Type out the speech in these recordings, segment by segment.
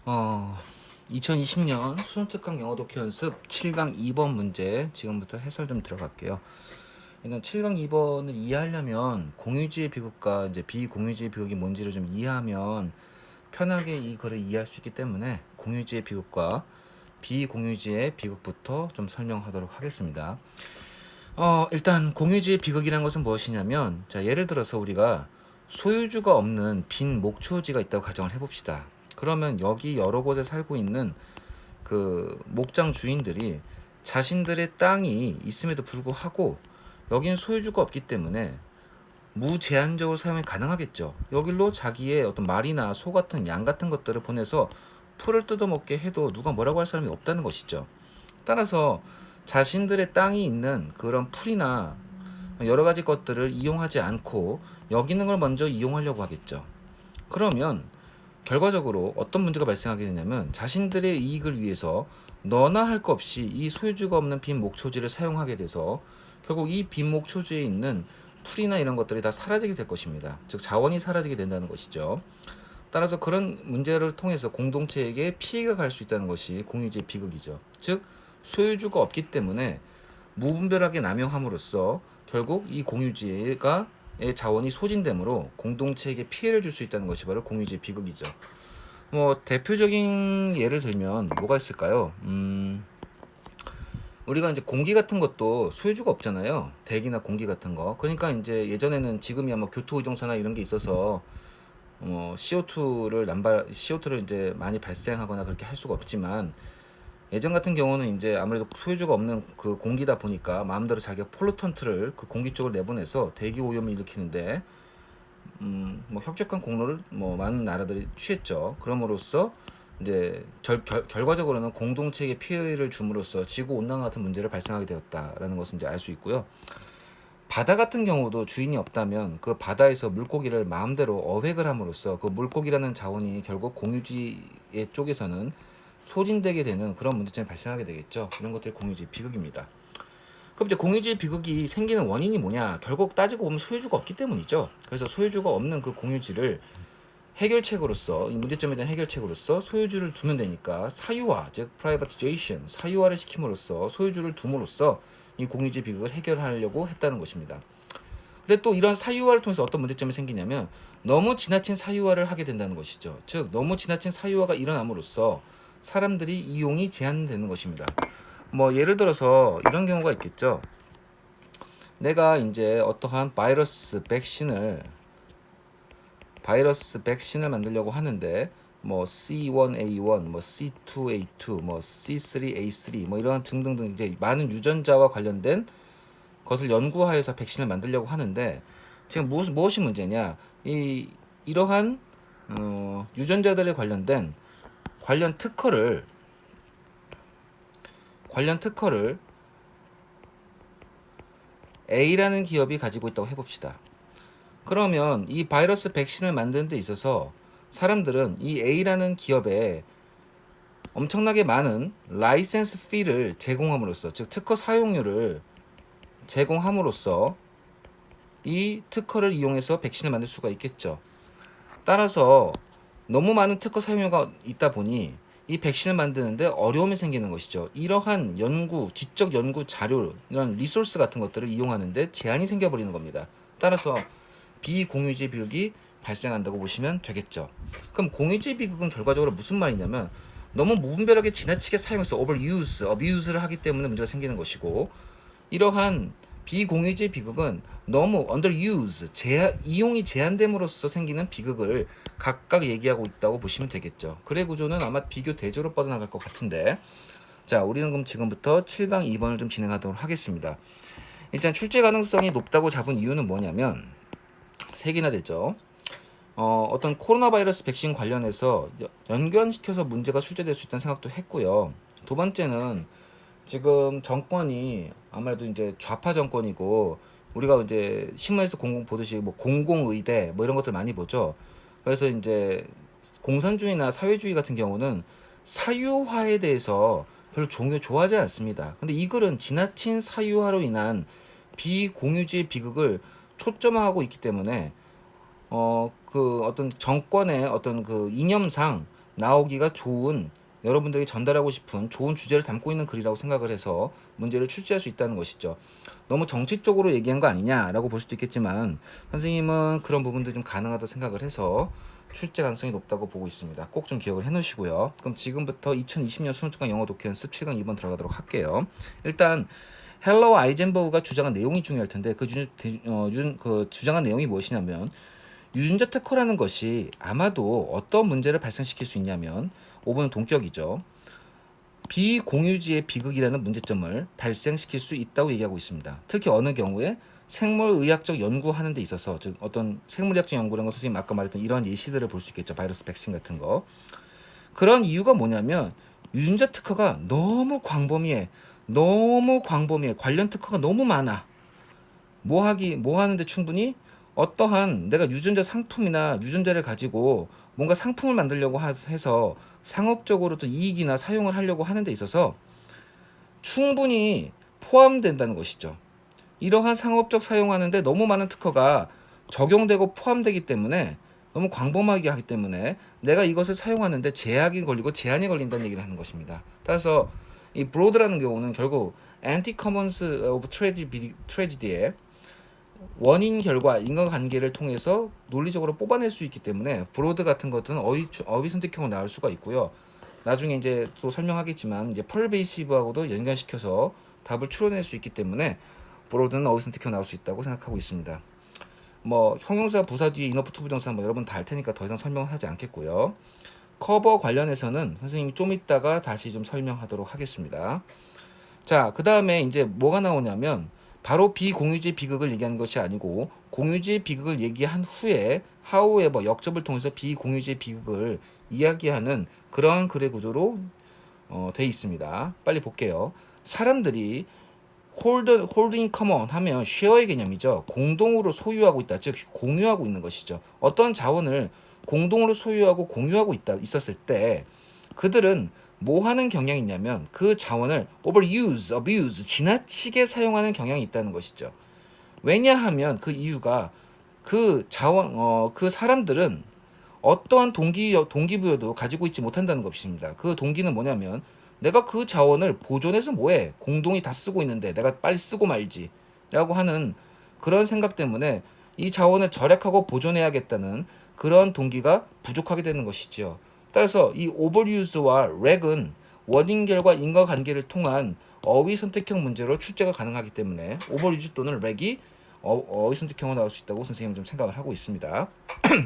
어, 2020년 수능특강 영어 독해 연습 7강 2번 문제 지금부터 해설 좀 들어갈게요. 일단 7강 2번을 이해하려면 공유지의 비극과 이제 비공유지의 비극이 뭔지를 좀 이해하면 편하게 이 글을 이해할 수 있기 때문에 공유지의 비극과 비공유지의 비극부터 좀 설명하도록 하겠습니다. 일단 공유지의 비극이라는 것은 무엇이냐면, 자, 예를 들어서 우리가 소유주가 없는 빈 목초지가 있다고 가정을 해봅시다. 그러면 여기 여러 곳에 살고 있는 그 목장 주인들이 자신들의 땅이 있음에도 불구하고 여기는 소유주가 없기 때문에 무제한적으로 사용이 가능하겠죠. 여길로 자기의 어떤 말이나 소 같은 양 같은 것들을 보내서 풀을 뜯어먹게 해도 누가 뭐라고 할 사람이 없다는 것이죠. 따라서 자신들의 땅이 있는 그런 풀이나 여러 가지 것들을 이용하지 않고 여기 있는 걸 먼저 이용하려고 하겠죠. 그러면 결과적으로 어떤 문제가 발생하게 되냐면, 자신들의 이익을 위해서 너나 할 것 없이 이 소유주가 없는 빈 목초지를 사용하게 돼서 결국 이 빈 목초지에 있는 풀이나 이런 것들이 다 사라지게 될 것입니다. 즉 자원이 사라지게 된다는 것이죠. 따라서 그런 문제를 통해서 공동체에게 피해가 갈 수 있다는 것이 공유지의 비극이죠. 즉 소유주가 없기 때문에 무분별하게 남용함으로써 결국 이 공유지가 의 자원이 소진되므로 공동체에게 피해를 줄 수 있다는 것이 바로 공유지의 비극이죠. 뭐 대표적인 예를 들면 뭐가 있을까요? 우리가 이제 공기 같은 것도 소유주가 없잖아요. 대기나 공기 같은 거. 그러니까 이제 예전에는, 지금이야 뭐 교토의정사나 이런 게 있어서 CO2를 이제 많이 발생하거나 그렇게 할 수가 없지만, 예전 같은 경우는 이제 아무래도 소유주가 없는 그 공기다 보니까 마음대로 자기가 폴루턴트를 그 공기 쪽으로 내보내서 대기 오염을 일으키는데 뭐 혁혁한 공로를 뭐 많은 나라들이 취했죠. 그럼으로써 이제 결과적으로는 공동체에게 피해를 줌으로써 지구 온난화 같은 문제를 발생하게 되었다라는 것을 이제 알 수 있고요. 바다 같은 경우도 주인이 없다면 그 바다에서 물고기를 마음대로 어획을 함으로써 그 물고기라는 자원이 결국 공유지의 쪽에서는 소진되게 되는 그런 문제점이 발생하게 되겠죠. 이런 것들이 공유지 비극입니다. 그럼 이제 공유지 비극이 생기는 원인이 뭐냐? 결국 따지고 보면 소유주가 없기 때문이죠. 그래서 소유주가 없는 그 공유지를 해결책으로서, 이 문제점에 대한 해결책으로서 소유주를 두면 되니까 사유화, 즉 privatization, 사유화를 시킴으로써 소유주를 둠으로써 이 공유지 비극을 해결하려고 했다는 것입니다. 근데 또 이런 사유화를 통해서 어떤 문제점이 생기냐면, 너무 지나친 사유화를 하게 된다는 것이죠. 즉 너무 지나친 사유화가 일어남으로써 사람들이 이용이 제한되는 것입니다. 뭐 예를 들어서 이런 경우가 있겠죠. 내가 이제 어떠한 바이러스 백신을 만들려고 하는데, 뭐 C1A1, 뭐 C2A2, 뭐 C3A3, 뭐 이런 등등등 이제 많은 유전자와 관련된 것을 연구하여서 백신을 만들려고 하는데, 지금 무엇이 문제냐? 이러한 유전자들에 관련된 관련 특허를 A라는 기업이 가지고 있다고 해봅시다. 그러면 이 바이러스 백신을 만드는 데 있어서 사람들은 이 A라는 기업에 엄청나게 많은 라이센스 피를 제공함으로써, 즉 특허 사용료를 제공함으로써 이 특허를 이용해서 백신을 만들 수가 있겠죠. 따라서 너무 많은 특허 사용료가 있다 보니 이 백신을 만드는데 어려움이 생기는 것이죠. 이러한 지적 연구 자료, 이런 리소스 같은 것들을 이용하는데 제한이 생겨버리는 겁니다. 따라서 비공유지 비극이 발생한다고 보시면 되겠죠. 그럼 공유지 비극은 결과적으로 무슨 말이냐면, 너무 무분별하게 지나치게 사용해서 overuse, abuse를 하기 때문에 문제가 생기는 것이고, 이러한 비공유지 비극은 너무 underuse, 이용이 제한됨으로써 생기는 비극을 각각 얘기하고 있다고 보시면 되겠죠. 글의 구조는 아마 비교 대조로 뻗어나갈 것 같은데, 자, 우리는 그럼 지금부터 7강 2번을 좀 진행하도록 하겠습니다. 일단 출제 가능성이 높다고 잡은 이유는 뭐냐면 세 개나 되죠. 어떤 코로나 바이러스 백신 관련해서 연관시켜서 문제가 출제될 수 있다는 생각도 했고요. 두 번째는 지금 정권이 아무래도 이제 좌파 정권이고, 우리가 이제 신문에서 공공 보듯이 뭐 공공의대 뭐 이런 것들 많이 보죠. 그래서 이제 공산주의나 사회주의 같은 경우는 사유화에 대해서 별로 좋아하지 않습니다. 근데 이 글은 지나친 사유화로 인한 비공유지의 비극을 초점화하고 있기 때문에 그 어떤 정권의 어떤 그 이념상 나오기가 좋은, 여러분들이 전달하고 싶은 좋은 주제를 담고 있는 글이라고 생각을 해서 문제를 출제할 수 있다는 것이죠. 너무 정치적으로 얘기한 거 아니냐라고 볼 수도 있겠지만 선생님은 그런 부분도 좀 가능하다고 생각을 해서 출제 가능성이 높다고 보고 있습니다. 꼭 좀 기억을 해 놓으시고요. 그럼 지금부터 2020년 수능특강 영어 독해 연습 7강 2번 들어가도록 할게요. 일단 헬러 아이젠버그가 주장한 내용이 중요할 텐데 그 주장한 내용이 무엇이냐면 유전자 특허라는 것이 아마도 어떤 문제를 발생시킬 수 있냐면 5번은 동격이죠. 비공유지의 비극이라는 문제점을 발생시킬 수 있다고 얘기하고 있습니다. 특히 어느 경우에 생물의학적 연구하는 데 있어서, 즉 어떤 생물의학적 연구라는 건 선생님 아까 말했던 이러한 예시들을 볼 수 있겠죠. 바이러스 백신 같은 거. 그런 이유가 뭐냐면 유전자 특허가 너무 광범위해. 관련 특허가 너무 많아. 뭐 하는데 충분히 어떠한 내가 유전자 상품이나 유전자를 가지고 뭔가 상품을 만들려고 해서 상업적으로 또 이익이나 사용을 하려고 하는 데 있어서 충분히 포함된다는 것이죠. 이러한 상업적 사용하는데 너무 많은 특허가 적용되고 포함되기 때문에 너무 광범하게 하기 때문에 내가 이것을 사용하는데 제약이 걸리고 제한이 걸린다는 얘기를 하는 것입니다. 따라서 이 브로드라는 경우는 결국 Anti-Commons of Tragedy의 원인 결과 인과관계를 통해서 논리적으로 뽑아낼 수 있기 때문에 브로드 같은 것들은 어휘 선택형으로 나올 수가 있고요. 나중에 이제 또 설명하겠지만 이제 펄베이시브하고도 연관시켜서 답을 추론할 수 있기 때문에 브로드는 어휘 선택형 나올 수 있다고 생각하고 있습니다. 뭐 형용사 부사 뒤에 인어프 투부정사 뭐 여러분 다 알 테니까 더 이상 설명을 하지 않겠고요. 커버 관련해서는 선생님이 좀 이따가 다시 좀 설명하도록 하겠습니다. 자, 그 다음에 이제 뭐가 나오냐면 바로 비공유지 비극을 얘기하는 것이 아니고 공유지 비극을 얘기한 후에 however 역접을 통해서 비공유지 비극을 이야기하는 그런 글의 구조로 돼 있습니다. 빨리 볼게요. 사람들이 hold in common 하면 share의 개념이죠. 공동으로 소유하고 있다, 즉 공유하고 있는 것이죠. 어떤 자원을 공동으로 소유하고 공유하고 있었을 때 그들은 뭐 하는 경향이 있냐면 그 자원을 overuse, abuse, 지나치게 사용하는 경향이 있다는 것이죠. 왜냐하면 그 이유가 그 그 사람들은 어떠한 동기부여도 가지고 있지 못한다는 것입니다. 그 동기는 뭐냐면 내가 그 자원을 보존해서 뭐해? 공동이 다 쓰고 있는데 내가 빨리 쓰고 말지 라고 하는 그런 생각 때문에 이 자원을 절약하고 보존해야겠다는 그런 동기가 부족하게 되는 것이지요. 따라서 이 overuse와 lag은 원인결과 인과관계를 통한 어휘 선택형 문제로 출제가 가능하기 때문에 overuse 또는 lag이 어휘 선택형으로 나올 수 있다고 선생님은 좀 생각을 하고 있습니다.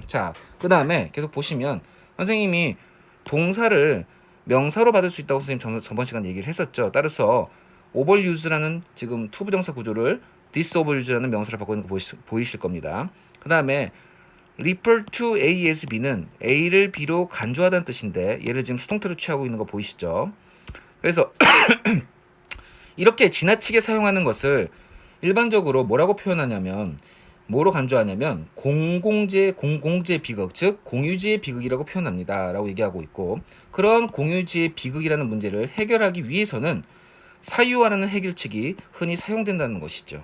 자, 그 다음에 계속 보시면 선생님이 동사를 명사로 받을 수 있다고 선생님 저번 시간 얘기를 했었죠. 따라서 overuse라는 지금 투부정사 구조를 disoveruse라는 명사로 바꾸는 거 보이실 겁니다. 그 다음에 refer to A as B는 A를 B로 간주하다는 뜻인데 얘를 지금 수동태로 취하고 있는 거 보이시죠? 그래서 이렇게 지나치게 사용하는 것을 일반적으로 뭐라고 표현하냐면 뭐로 간주하냐면 공공재 비극, 즉 공유지의 비극이라고 표현합니다 라고 얘기하고 있고, 그런 공유지의 비극이라는 문제를 해결하기 위해서는 사유화라는 해결책이 흔히 사용된다는 것이죠.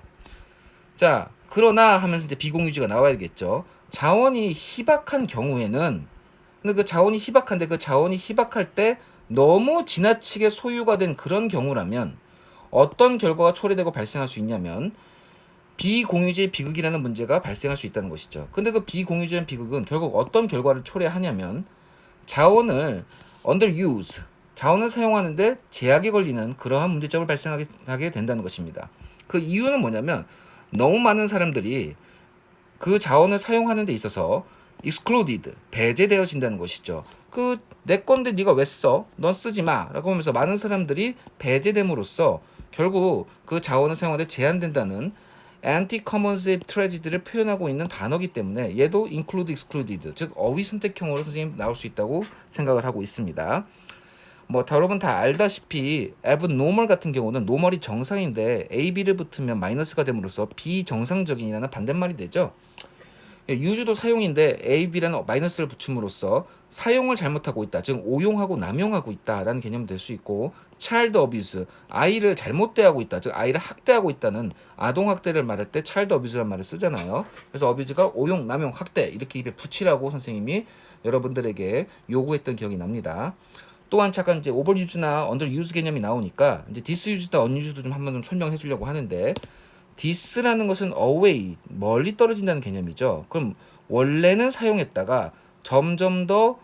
자, 그러나 하면서 이제 비공유지가 나와야겠죠. 자원이 희박한 경우에는, 근데 그 자원이 희박한데 그 자원이 희박할 때 너무 지나치게 소유가 된 그런 경우라면 어떤 결과가 초래되고 발생할 수 있냐면 비공유지의 비극이라는 문제가 발생할 수 있다는 것이죠. 근데 그 비공유지의 비극은 결국 어떤 결과를 초래하냐면 자원을 underuse, 자원을 사용하는데 제약이 걸리는 그러한 문제점을 발생하게 된다는 것입니다. 그 이유는 뭐냐면 너무 많은 사람들이 그 자원을 사용하는 데 있어서 excluded, 배제되어진다는 것이죠. 내 건데 네가 왜 써? 넌 쓰지 마 라고 하면서 많은 사람들이 배제됨으로써 결국 그 자원을 사용하는데 제한된다는 anti-commons tragedy를 표현하고 있는 단어이기 때문에 얘도 include, excluded, 즉 어휘 선택형으로 선생님 나올 수 있다고 생각을 하고 있습니다. 뭐 여러분 다 알다시피 abnormal 같은 경우는 normal이 정상인데 A, B를 붙으면 마이너스가 됨으로써 비정상적인이라는 반대말이 되죠. 유주도 사용인데 A, B라는 마이너스를 붙임으로써 사용을 잘못하고 있다, 즉 오용하고 남용하고 있다라는 개념이 될 수 있고, child abuse, 아이를 잘못 대하고 있다, 즉 아이를 학대하고 있다는 아동학대를 말할 때 child abuse라는 말을 쓰잖아요. 그래서 abuse가 오용, 남용, 학대 이렇게 입에 붙이라고 선생님이 여러분들에게 요구했던 기억이 납니다. 또한 잠깐 이제 오버유즈나 언더유즈 개념이 나오니까 이제 디스유즈나 언유즈도 좀 한번 좀 설명해 주려고 하는데, 디스라는 것은 away, 멀리 떨어진다는 개념이죠. 그럼 원래는 사용했다가 점점 더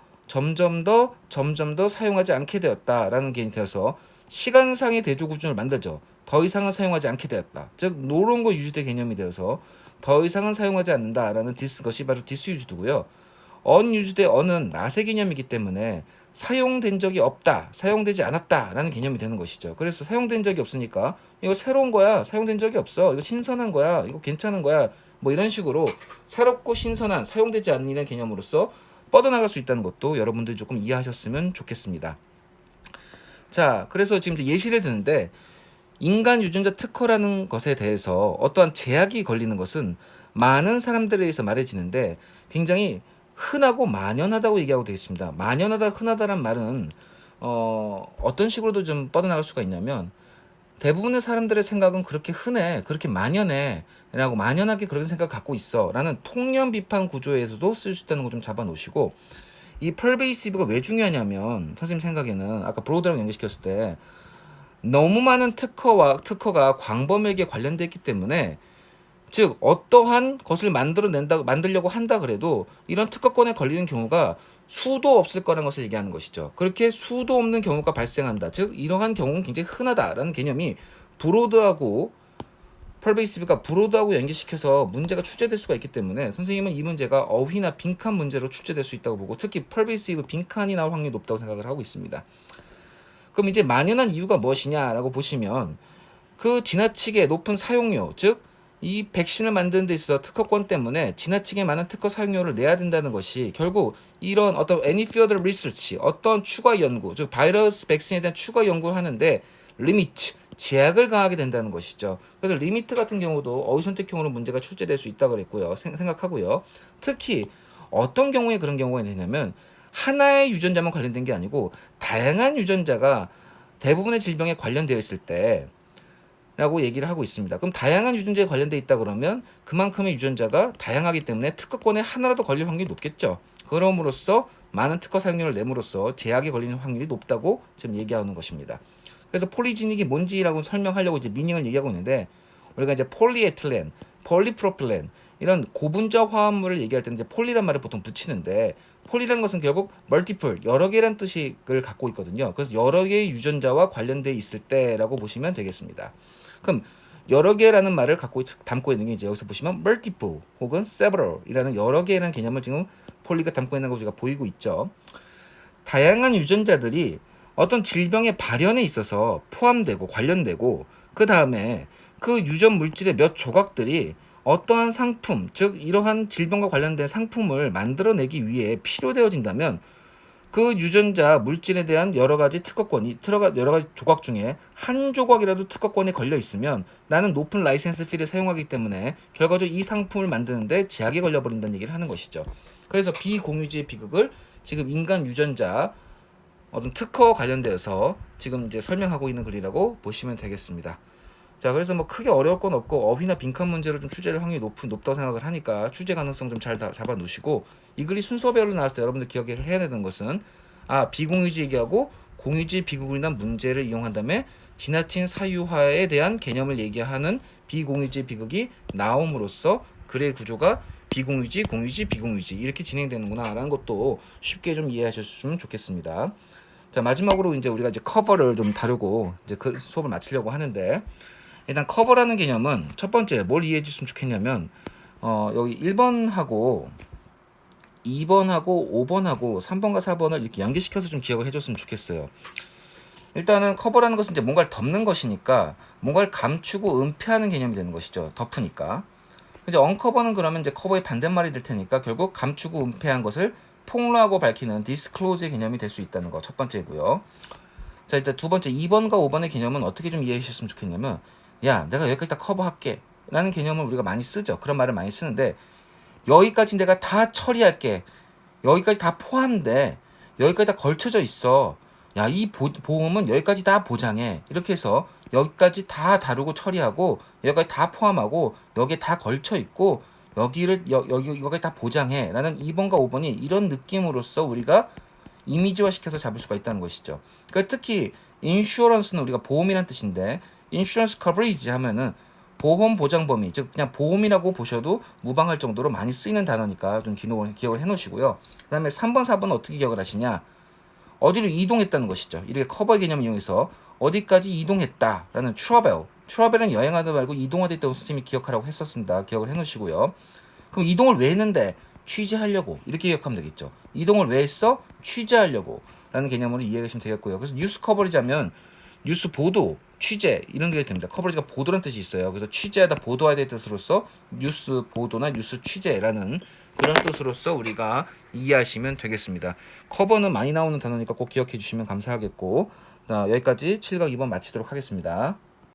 사용하지 않게 되었다라는 개념이 되어서 시간상의 대조 구준을 만들죠. 더 이상은 사용하지 않게 되었다. 즉 노롱거 유즈대 개념이 되어서 더 이상은 사용하지 않는다라는 디스, 것이 바로 디스유즈드고요. 언유즈대 언은 낫의 개념이기 때문에 사용된 적이 없다, 사용되지 않았다라는 개념이 되는 것이죠. 그래서 사용된 적이 없으니까 이거 새로운 거야, 사용된 적이 없어, 이거 신선한 거야, 이거 괜찮은 거야, 뭐 이런 식으로 새롭고 신선한, 사용되지 않는 이런 개념으로서 뻗어나갈 수 있다는 것도 여러분들이 조금 이해하셨으면 좋겠습니다. 자, 그래서 지금 예시를 드는데, 인간 유전자 특허라는 것에 대해서 어떠한 제약이 걸리는 것은 많은 사람들에 의해서 말해지는데 굉장히 흔하고 만연하다고 얘기하고 되겠습니다. 만연하다, 흔하다란 말은 어떤 식으로도 좀 뻗어나갈 수가 있냐면, 대부분의 사람들의 생각은 그렇게 흔해, 그렇게 만연해 라고, 만연하게 그런 생각을 갖고 있어 라는 통념 비판 구조에서도 쓸 수 있다는 거 좀 잡아 놓으시고, 이 pervasive가 왜 중요하냐면, 선생님 생각에는 아까 브로드랑 연결시켰을 때 너무 많은 특허가 광범위하게 관련되어 있기 때문에, 즉 어떠한 것을 만들려고 한다 그래도 이런 특허권에 걸리는 경우가 수도 없을 거라는 것을 얘기하는 것이죠. 그렇게 수도 없는 경우가 발생한다, 즉 이러한 경우는 굉장히 흔하다라는 개념이 브로드하고, pervasive가 브로드하고 연결시켜서 문제가 출제될 수가 있기 때문에 선생님은 이 문제가 어휘나 빈칸 문제로 출제될 수 있다고 보고, 특히 pervasive 빈칸이 나올 확률이 높다고 생각을 하고 있습니다. 그럼 이제 만연한 이유가 무엇이냐라고 보시면, 그 지나치게 높은 사용료, 즉 이 백신을 만드는 데 있어서 특허권 때문에 지나치게 많은 특허 사용료를 내야 된다는 것이 결국 이런 어떤 any further research, 어떤 추가 연구, 즉 바이러스 백신에 대한 추가 연구를 하는데 리미트, 제약을 가하게 된다는 것이죠. 그래서 리미트 같은 경우도 어휘 선택형으로 문제가 출제될 수 있다고 그랬고요. 생각하고요. 특히 어떤 경우에 그런 경우가 있냐면, 하나의 유전자만 관련된 게 아니고 다양한 유전자가 대부분의 질병에 관련되어 있을 때 라고 얘기를 하고 있습니다. 그럼 다양한 유전자에 관련되어 있다 그러면 그만큼의 유전자가 다양하기 때문에 특허권에 하나라도 걸릴 확률이 높겠죠. 그럼으로써 많은 특허 사용료를 내므로써 제약이 걸리는 확률이 높다고 지금 얘기하는 것입니다. 그래서 폴리지닉이 뭔지라고 설명하려고 이제 미닝을 얘기하고 있는데, 우리가 이제 폴리에틸렌, 폴리프로필렌 이런 고분자 화합물을 얘기할 때는 이제 폴리란 말을 보통 붙이는데, 폴리라는 것은 결국 멀티플, 여러 개란 뜻을 갖고 있거든요. 그래서 여러 개의 유전자와 관련되어 있을 때라고 보시면 되겠습니다. 그럼 여러 개라는 말을 담고 있는 게 이제 여기서 보시면 multiple 혹은 several이라는 여러 개라는 개념을 지금 폴리가 담고 있는 거 우리가 보이고 있죠. 다양한 유전자들이 어떤 질병의 발현에 있어서 포함되고 관련되고, 그 다음에 그 유전 물질의 몇 조각들이 어떠한 상품, 즉 이러한 질병과 관련된 상품을 만들어내기 위해 필요되어진다면, 그 유전자 물질에 대한 여러 가지 특허권이, 여러 가지 조각 중에 한 조각이라도 특허권에 걸려 있으면 나는 높은 라이센스 피를 사용하기 때문에 결과적으로 이 상품을 만드는데 제약이 걸려버린다는 얘기를 하는 것이죠. 그래서 비공유지의 비극을 지금 인간 유전자 어떤 특허 관련돼서 지금 이제 설명하고 있는 글이라고 보시면 되겠습니다. 자, 그래서 뭐 크게 어려울 건 없고 어휘나 빈칸 문제로 좀 출제할 확률이 높다고 생각을 하니까 출제 가능성 좀 잘 잡아 놓으시고, 이 글이 순서별로 나왔을 때 여러분들 기억을 해야 되는 것은, 비공유지 얘기하고 공유지 비극으로 인한 문제를 이용한 다음에 지나친 사유화에 대한 개념을 얘기하는 비공유지 비극이 나옴으로써 글의 구조가 비공유지, 공유지, 비공유지 이렇게 진행되는구나 라는 것도 쉽게 좀 이해하셨으면 좋겠습니다. 자, 마지막으로 이제 우리가 이제 커버를 좀 다루고 이제 그 수업을 마치려고 하는데, 일단 커버라는 개념은 첫 번째 뭘 이해해 주셨으면 좋겠냐면, 여기 1번하고 2번하고 5번하고 3번과 4번을 이렇게 연결시켜서 좀 기억을 해줬으면 좋겠어요. 일단은 커버라는 것은 이제 뭔가를 덮는 것이니까 뭔가를 감추고 은폐하는 개념이 되는 것이죠. 덮으니까. 이제 언커버는 그러면 이제 커버의 반대말이 될 테니까 결국 감추고 은폐한 것을 폭로하고 밝히는 디스클로즈의 개념이 될 수 있다는 거 첫 번째고요. 자, 일단 두 번째 2번과 5번의 개념은 어떻게 좀 이해해 주셨으면 좋겠냐면, 야, 내가 여기까지 다 커버할게 라는 개념을 우리가 많이 쓰죠. 그런 말을 많이 쓰는데, 여기까지 내가 다 처리할게, 여기까지 다 포함돼, 여기까지 다 걸쳐져 있어, 야, 이 보험은 여기까지 다 보장해, 이렇게 해서 여기까지 다 다루고 처리하고 여기까지 다 포함하고 여기에 다 걸쳐 있고 여기 다 보장해 라는 2번과 5번이 이런 느낌으로써 우리가 이미지화 시켜서 잡을 수가 있다는 것이죠. 그러니까 특히 인슈런스는 우리가 보험이란 뜻인데 인슈런스 커버리지 하면은 보험 보장 범위, 즉 그냥 보험이라고 보셔도 무방할 정도로 많이 쓰이는 단어니까 좀 기억을 해 놓으시고요. 그다음에 3번, 4번은 어떻게 기억을 하시냐? 어디로 이동했다는 것이죠. 이렇게 커버 개념을 이용해서 어디까지 이동했다라는 트러벨은 여행하다 말고 이동하다 있다고 선생님이 기억하라고 했었습니다. 기억을 해 놓으시고요. 그럼 이동을 왜 했는데? 취재하려고. 이렇게 기억하면 되겠죠. 이동을 왜 했어? 취재하려고 라는 개념으로 이해하시면 되겠고요. 그래서 뉴스 커버리지 하면 뉴스 보도, 취재 이런 게 됩니다. 커버리지가 보도라는 뜻이 있어요. 그래서 취재하다 보도하다의 뜻으로서 뉴스 보도나 뉴스 취재라는 그런 뜻으로서 우리가 이해하시면 되겠습니다. 커버는 많이 나오는 단어니까 꼭 기억해 주시면 감사하겠고, 여기까지 7강 2번 마치도록 하겠습니다.